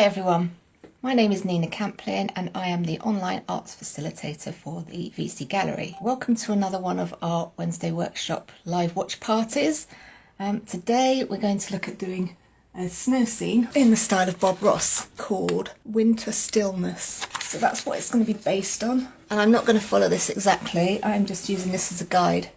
Hi everyone, my name is Nina Camplin and I am the online arts facilitator for the VC Gallery. Welcome to another one of our Wednesday workshop live watch parties. Today we're going to look at doing a snow scene in the style of Bob Ross called Winter Stillness. So that's what it's going to be based on, and I'm not going to follow this exactly, I'm just using this as a guide.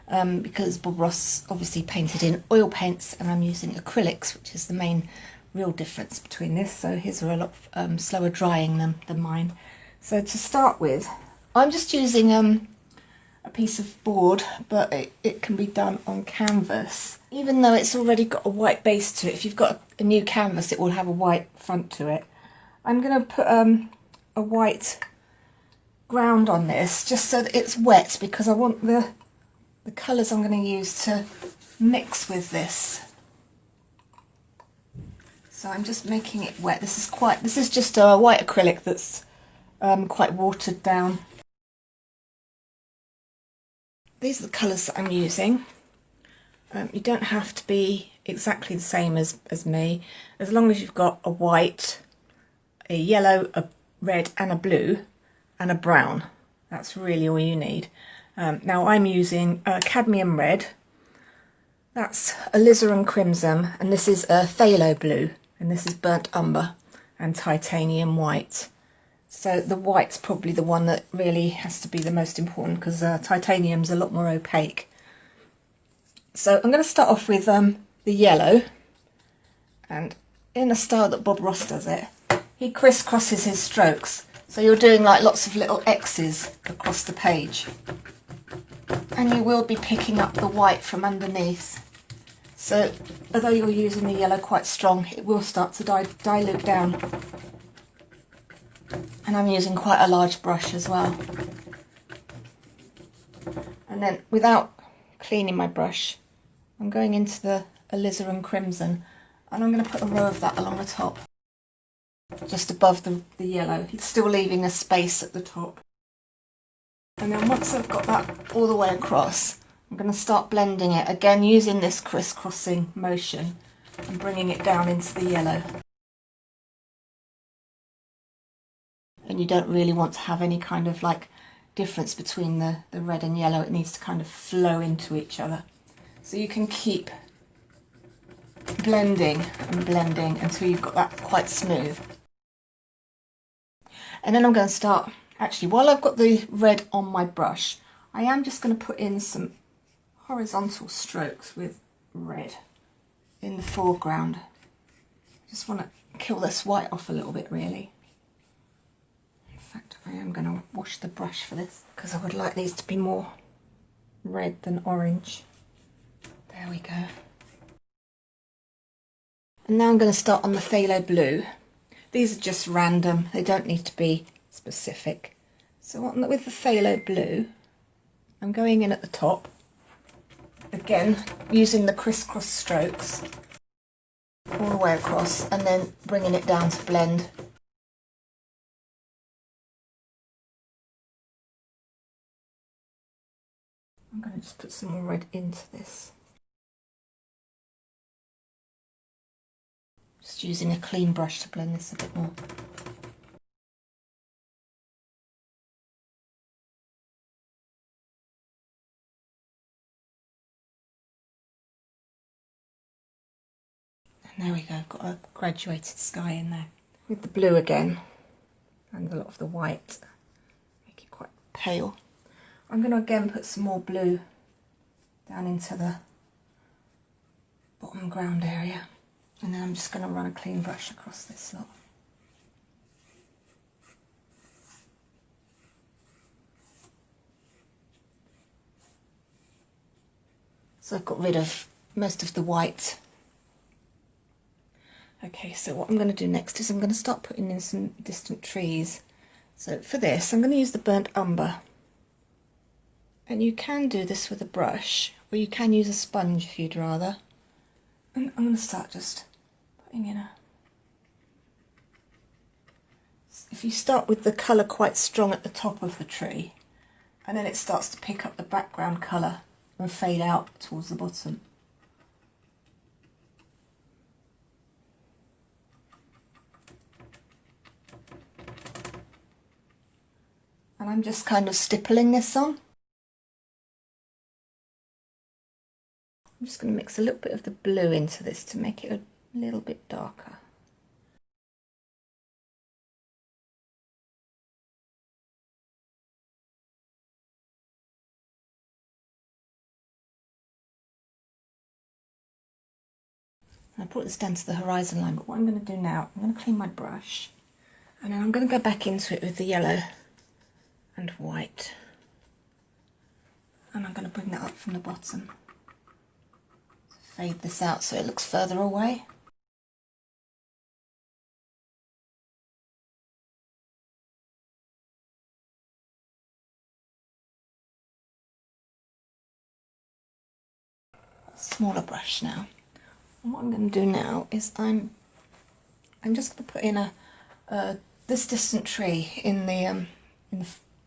Because Bob Ross obviously painted in oil paints and I'm using acrylics, which is the main real difference between this. So his are a lot slower drying than mine. So to start with, I'm just using a piece of board, but it can be done on canvas. Even though it's already got a white base to it, if you've got a new canvas it will have a white front to it. I'm going to put a white ground on this just so that it's wet, because I want the colours I'm going to use to mix with this. So I'm just making it wet. This is just a white acrylic that's quite watered down. These are the colours that I'm using. You don't have to be exactly the same as me, as long as you've got a white, a yellow, a red and a blue and a brown. That's really all you need. Now I'm using cadmium red, that's alizarin crimson, and this is a phthalo blue, and this is burnt umber and titanium white. So the white's probably the one that really has to be the most important, because titanium's a lot more opaque. So I'm going to start off with the yellow, and in the style that Bob Ross does it, he crisscrosses his strokes. So you're doing like lots of little X's across the page. And you will be picking up the white from underneath. So although you're using the yellow quite strong, it will start to dilute down. And I'm using quite a large brush as well. And then without cleaning my brush, I'm going into the alizarin crimson, and I'm going to put a row of that along the top, just above the yellow. It's still leaving a space at the top. And then once I've got that all the way across, I'm going to start blending it, again using this crisscrossing motion and bringing it down into the yellow. And you don't really want to have any kind of like difference between the red and yellow. It needs to kind of flow into each other. So you can keep blending and blending until you've got that quite smooth. And then I'm going to start, actually while I've got the red on my brush, I am just going to put in some horizontal strokes with red in the foreground. Just want to kill this white off a little bit really. In fact, I am going to wash the brush for this, because I would like these to be more red than orange. There we go. And now I'm going to start on the phthalo blue. These are just random, they don't need to be specific. So with the phthalo blue, I'm going in at the top, again using the crisscross strokes all the way across, and then bringing it down to blend. I'm going to just put some more red into this. Just using a clean brush to blend this a bit more. And there we go, I've got a graduated sky in there. With the blue again, and a lot of the white, make it quite pale. I'm going to again put some more blue down into the bottom ground area, and then I'm just going to run a clean brush across this lot. So I've got rid of most of the white. Okay, so what I'm going to do next is I'm going to start putting in some distant trees. So for this I'm going to use the burnt umber. And you can do this with a brush, or you can use a sponge if you'd rather. And I'm going to start just putting in a... If you start with the colour quite strong at the top of the tree, and then it starts to pick up the background colour and fade out towards the bottom. And I'm just kind of stippling this on. I'm just going to mix a little bit of the blue into this to make it a little bit darker. I brought this down to the horizon line, but what I'm going to do now, I'm going to clean my brush, and then I'm going to go back into it with the yellow and white, and I'm going to bring that up from the bottom. Fade this out so it looks further away. A smaller brush now. And what I'm going to do now is I'm just going to put in this distant tree in the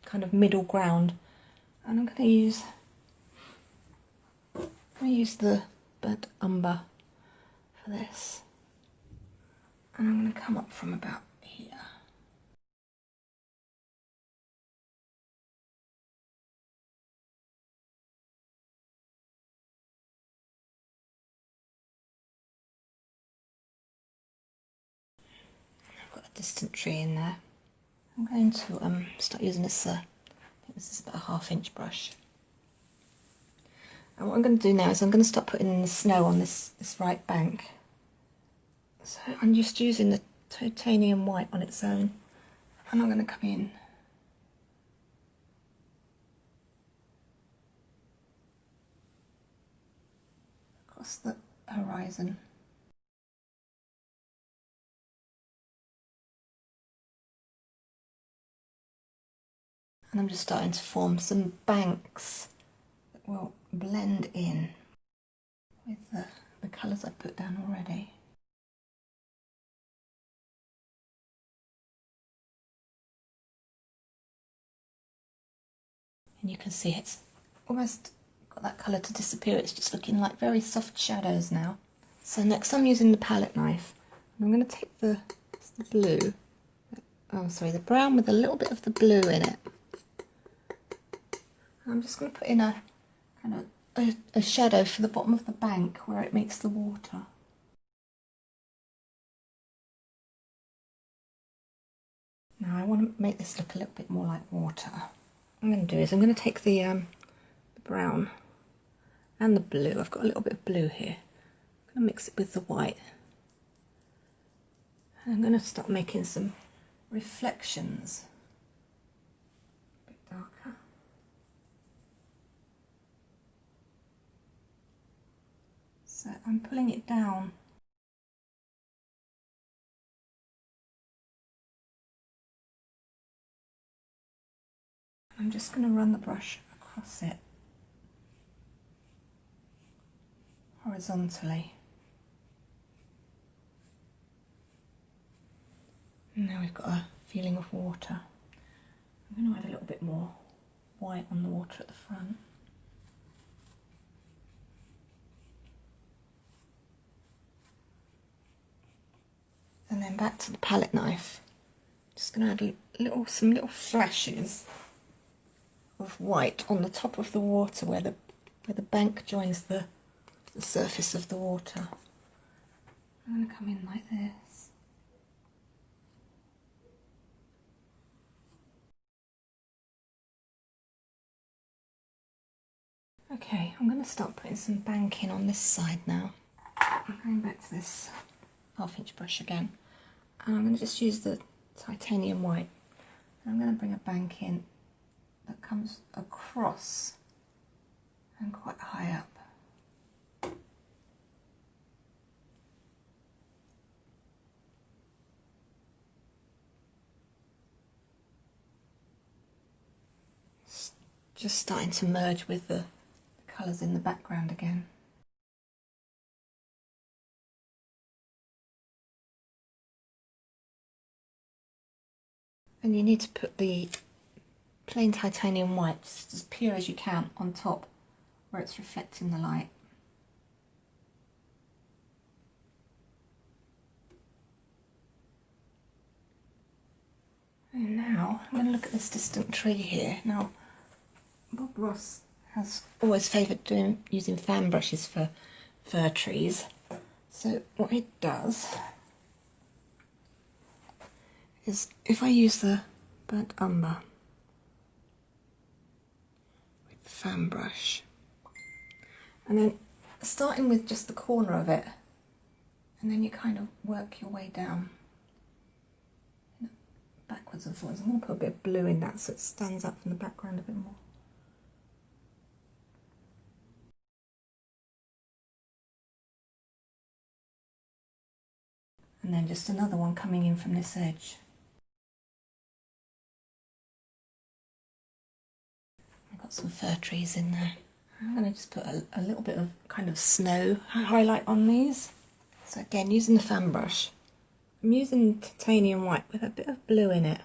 kind of middle ground, and I'm going to use the burnt umber for this, and I'm going to come up from about here. I've got a distant tree in there. I'm going to start using this, I think this is about a 1/2 inch brush. And what I'm going to do now is I'm going to start putting in the snow on this right bank. So I'm just using the titanium white on its own, and I'm going to come in across the horizon. And I'm just starting to form some banks that will blend in with the colours I put down already. And you can see it's almost got that colour to disappear. It's just looking like very soft shadows now. So next I'm using the palette knife. I'm going to take the blue, the brown with a little bit of the blue in it. And I'm just going to put in a kind of a shadow for the bottom of the bank where it meets the water. Now I want to make this look a little bit more like water. What I'm going to do is I'm going to take the brown and the blue. I've got a little bit of blue here. I'm going to mix it with the white. And I'm going to start making some reflections. A bit darker. So I'm pulling it down. I'm just going to run the brush across it horizontally. And now we've got a feeling of water. I'm going to add a little bit more white on the water at the front. And then back to the palette knife. Just going to add some little flashes of white on the top of the water where the bank joins the surface of the water. I'm going to come in like this. Okay, I'm going to start putting some banking on this side now. I'm going back to this 1/2 inch brush again, and I'm going to just use the titanium white. And I'm going to bring a bank in that comes across and quite high up. It's just starting to merge with the colours in the background again. And you need to put the plain titanium white, just as pure as you can, on top where it's reflecting the light. And now I'm going going to look at this distant tree here. Now, Bob Ross has always favoured using fan brushes for fir trees. So what it does is, if I use the burnt umber with the fan brush, and then starting with just the corner of it, and then you kind of work your way down backwards and forwards. I'm going to put a bit of blue in that so it stands out from the background a bit more. And then just another one coming in from this edge. I've got some fir trees in there. I'm going to just put a little bit of kind of snow highlight on these. So again, using the fan brush, I'm using titanium white with a bit of blue in it,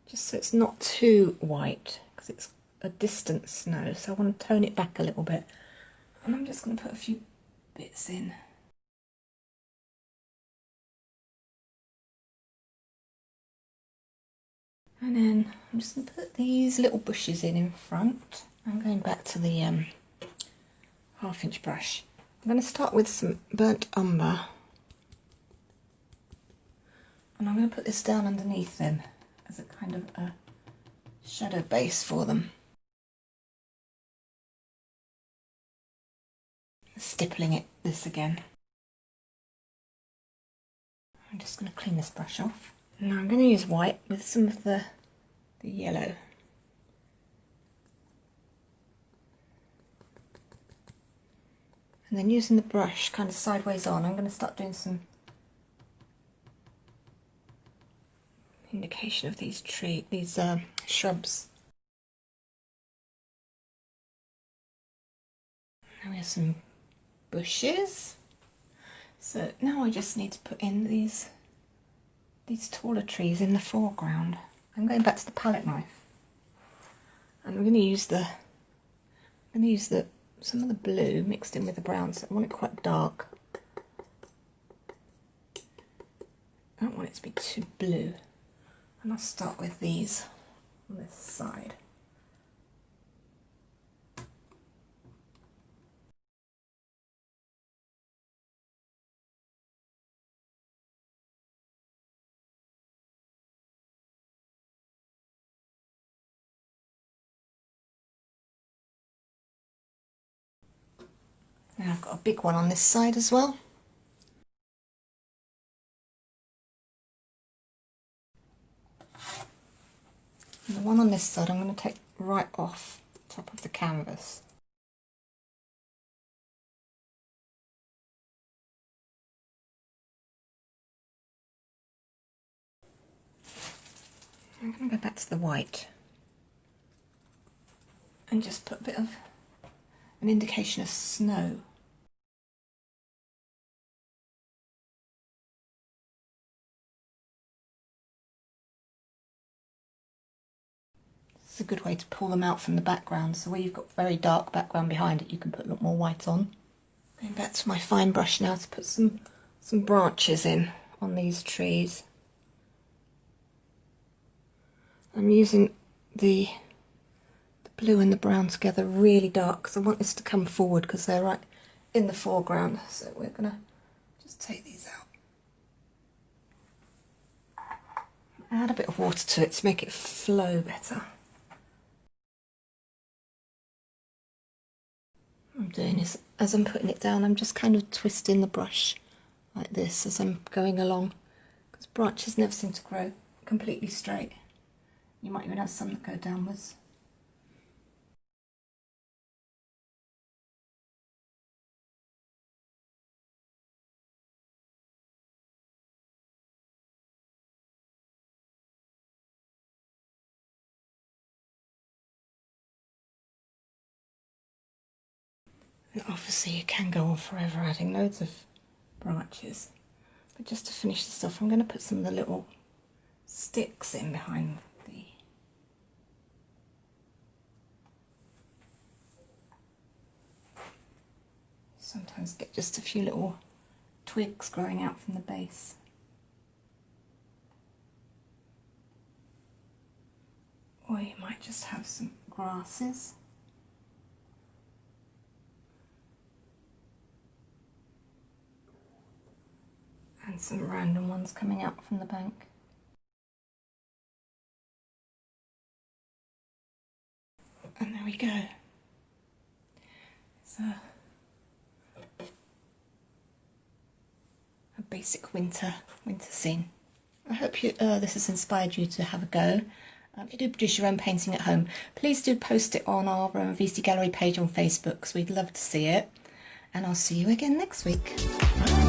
just so it's not too white, because it's a distant snow, so I want to tone it back a little bit. And I'm just going to put a few bits in. And then I'm just going to put these little bushes in front. I'm going back to the 1/2 inch brush. I'm going to start with some burnt umber. And I'm going to put this down underneath them as a kind of a shadow base for them. Stippling this again. I'm just going to clean this brush off. Now I'm going to use white with some of the yellow. And then using the brush kind of sideways on, I'm going to start doing some indication of these shrubs. Now we have some bushes. So now I just need to put in these taller trees in the foreground. I'm going back to the palette knife, and I'm going to use some of the blue mixed in with the brown, so I want it quite dark. I don't want it to be too blue. And I'll start with these on this side. Now I've got a big one on this side as well. And the one on this side I'm going to take right off the top of the canvas. I'm going to go back to the white and just put a bit of an indication of snow. It's a good way to pull them out from the background, so where you've got very dark background behind it, you can put a lot more white on. Going back to my fine brush now to put some branches in on these trees. I'm using the blue and the brown together really dark because I want this to come forward because they're right in the foreground. So we're going to just take these out. Add a bit of water to it to make it flow better. What I'm doing is, as I'm putting it down, I'm just kind of twisting the brush like this as I'm going along, because branches never seem to grow completely straight. You might even have some that go downwards. And obviously you can go on forever adding loads of branches, but just to finish this off I'm going to put some of the little sticks in behind the sometimes get just a few little twigs growing out from the base. Or you might just have some grasses. And some random ones coming out from the bank. And there we go. It's a basic winter scene. I hope this has inspired you to have a go. If you do produce your own painting at home, please do post it on our VC Gallery page on Facebook, because we'd love to see it. And I'll see you again next week. Bye.